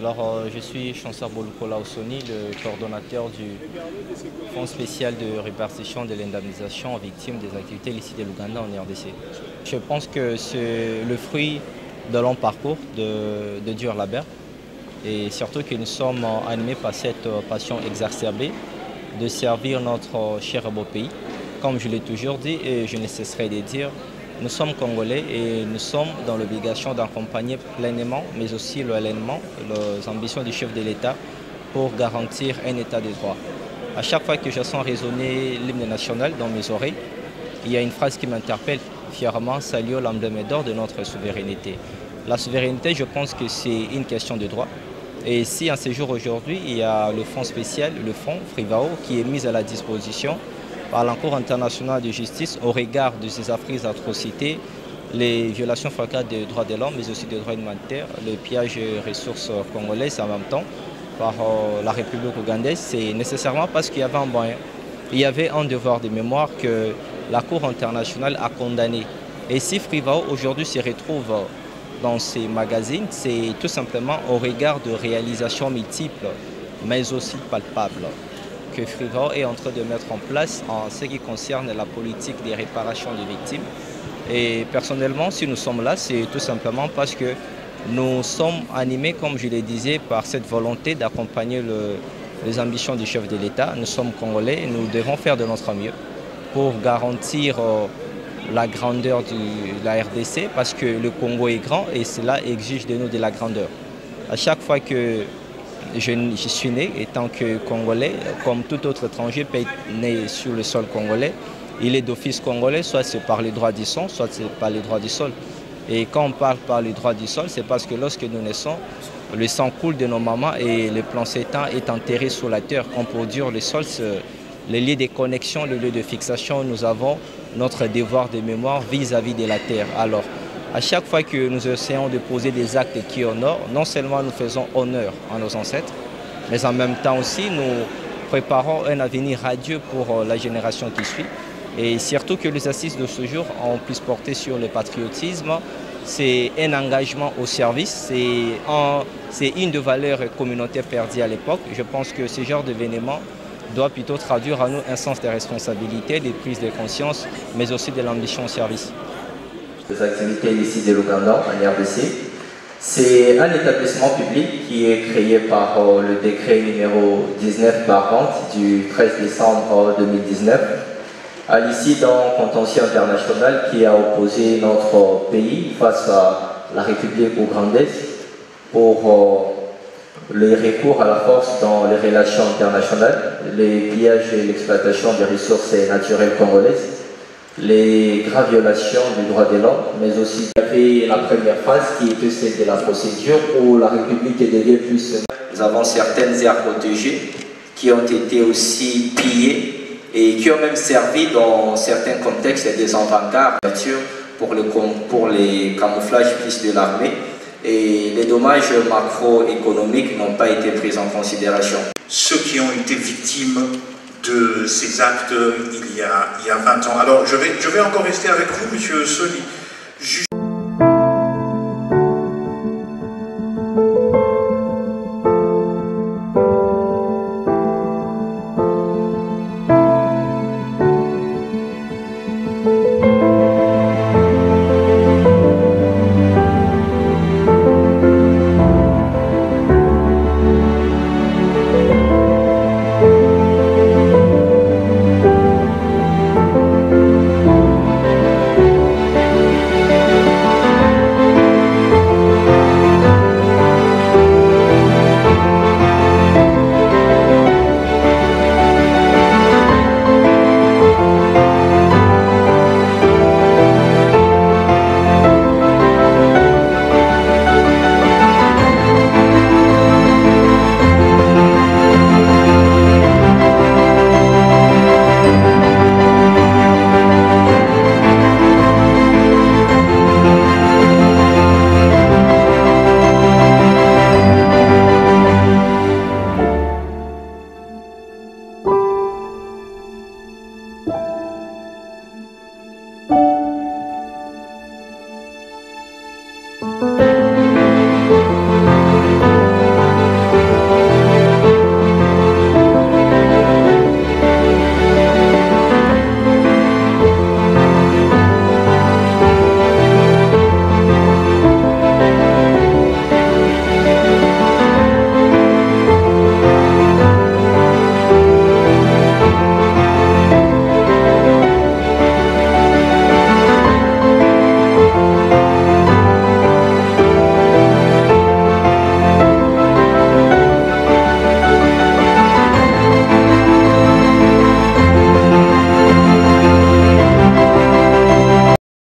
Je suis Chancellor Bolukola Osoni, le coordonnateur du Fonds spécial de répartition de l'indemnisation aux victimes des activités illicites de l'Ouganda en RDC. Je pense que c'est le fruit de long parcours de dur labeur et surtout que nous sommes animés par cette passion exacerbée de servir notre cher et beau pays. Comme je l'ai toujours dit et je ne cesserai de dire, nous sommes Congolais et nous sommes dans l'obligation d'accompagner pleinement, mais aussi loyalement, les ambitions du chef de l'État pour garantir un État de droit. À chaque fois que je sens résonner l'hymne national dans mes oreilles, il y a une phrase qui m'interpelle fièrement, saluons l'emblème d'or de notre souveraineté. La souveraineté, je pense que c'est une question de droit. Et si en ce jour aujourd'hui, il y a le fonds spécial, le fonds Frivao, qui est mis à la disposition par la Cour internationale de justice au regard de ces affreuses atrocités, les violations flagrantes des droits de l'homme, mais aussi des droits humanitaires, le pillage des ressources congolaises en même temps par la République ougandaise, c'est nécessairement parce qu'il y avait un moyen. Il y avait un devoir de mémoire que la Cour internationale a condamné. Et si Frivao aujourd'hui se retrouve dans ces magazines, c'est tout simplement au regard de réalisations multiples, mais aussi palpables, que Frivao est en train de mettre en place en ce qui concerne la politique des réparations des victimes. Et personnellement, si nous sommes là, c'est tout simplement parce que nous sommes animés, comme je le disais, par cette volonté d'accompagner les ambitions du chef de l'État. Nous sommes Congolais et nous devons faire de notre mieux pour garantir la grandeur de la RDC parce que le Congo est grand et cela exige de nous de la grandeur. À chaque fois que je suis né, étant que Congolais, comme tout autre étranger né sur le sol congolais, il est d'office congolais, soit c'est par les droits du sang, soit c'est par les droits du sol. Et quand on parle par les droits du sol, c'est parce que lorsque nous naissons, le sang coule de nos mamans et le placenta est enterré sous la terre. Quand pour dire le sol, le lieu de connexion, le lieu de fixation, nous avons notre devoir de mémoire vis-à-vis de la terre. Alors, à chaque fois que nous essayons de poser des actes qui honorent, non seulement nous faisons honneur à nos ancêtres, mais en même temps aussi nous préparons un avenir radieux pour la génération qui suit. Et surtout que les assises de ce jour ont pu porter sur le patriotisme. C'est un engagement au service, c'est une des valeurs communautaires perdues à l'époque. Je pense que ce genre d'événement doit plutôt traduire à nous un sens de responsabilité, de prise de conscience, mais aussi de l'ambition au service. Les activités illicites de l'Ouganda en RDC. C'est un établissement public qui est créé par le décret numéro 19/20 du 13 décembre 2019 à l'issue d'un contentieux international qui a opposé notre pays face à la République ougandaise pour les recours à la force dans les relations internationales, les pillages et l'exploitation des ressources naturelles congolaises, les graves violations du droit de l'homme, mais aussi il y avait la première phase qui était celle de la procédure où la République devient plus. Nous avons certaines aires protégées qui ont été aussi pillées et qui ont même servi dans certains contextes des inventaires pour les camouflages plus de l'armée. Et les dommages macroéconomiques n'ont pas été pris en considération. Ceux qui ont été victimes de ces actes il y a 20 ans. Alors je vais encore rester avec vous, Monsieur Soli.